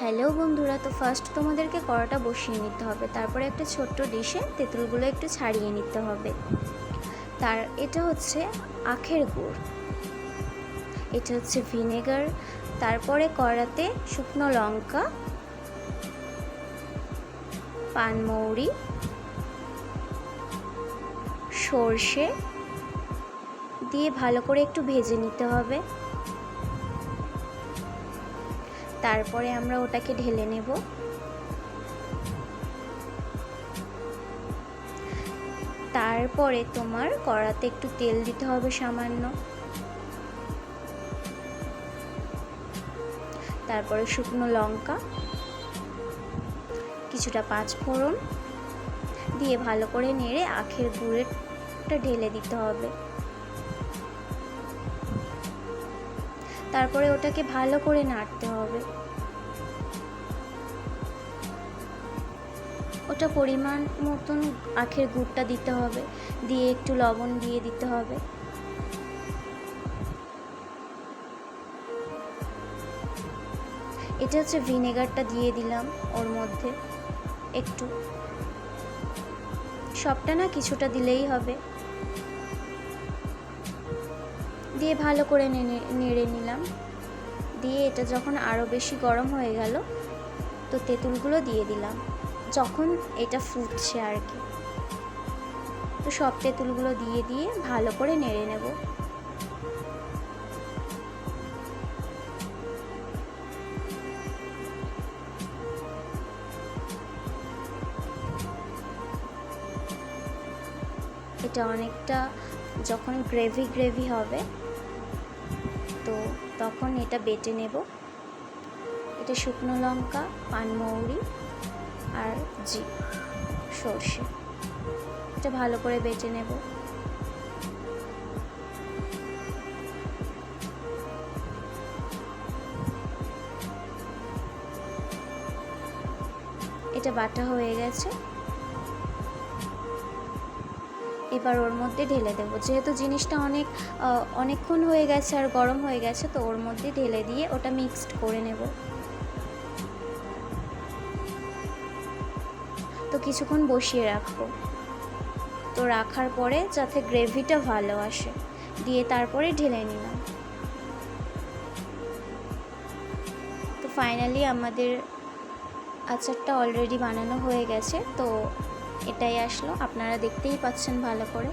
Hello বন্ধুরা, তো first তোমাদেরকে কড়াটা বসিয়ে নিতে হবে। তারপরে একটা ছোট্ট ডিশে তেঁতুলগুলো একটু ছাড়িয়ে নিতে হবে। এটা হচ্ছে আখের গুড়, এটা হচ্ছে ভিনেগার। তারপরে কড়াতে শুকনো লঙ্কা, পানমৌরি, সর্ষে দিয়ে ভালো করে একটু ভেজে নিতে হবে। তারপরে আমরা ওটাকে ঢেলে নেব। তারপরে তোমার কড়াতে একটু তেল দিতে হবে সামান্য। তারপরে শুকনো লঙ্কা, কিছুটা পাঁচফোড়ন দিয়ে ভালো করে নেড়ে আখের গুড়েরটা ঢেলে দিতে হবে। তারপরে ওটাকে ভালো করে নাড়তে হবে। ওটা পরিমাণ মতন আখের গুড়টা দিতে হবে, দিয়ে একটু লবণ দিয়ে দিতে হবে। এটা হচ্ছে ভিনেগারটা দিয়ে দিলাম ওর মধ্যে একটু, সবটা না কিছুটা দিলেই হবে। দিয়ে ভালো করে নেড়ে নিলাম। দিয়ে এটা যখন আরও বেশি গরম হয়ে গেল তো তেঁতুলগুলো দিয়ে দিলাম, যখন এটা ফুটছে আর কি। তো সব তেঁতুলগুলো দিয়ে ভালো করে নেড়ে নেব। এটা অনেকটা যখন গ্রেভি হবে তো তখন এটা বেটে নেব। এটা শুকনো লঙ্কা, পানমৌরি আর সর্ষে, এটা ভালো করে বেটে নেব। এটা বাটা হয়ে গেছে। এবার ওর মধ্যে ঢেলে দেবো। যেহেতু জিনিসটা অনেকক্ষণ হয়ে গেছে আর গরম হয়ে গেছে, তো ওর মধ্যে ঢেলে দিয়ে ওটা মিক্সড করে নেব। তো কিছুক্ষণ বসিয়ে রাখবো। তো রাখার পরে যাতে গ্রেভিটা ভালো আসে, দিয়ে তারপরে ঢেলে নিলাম। তো ফাইনালি আমাদের আচারটা অলরেডি বানানো হয়ে গেছে। তো এটাই আসলো, আপনারা দেখতেই পাচ্ছেন ভালো করে।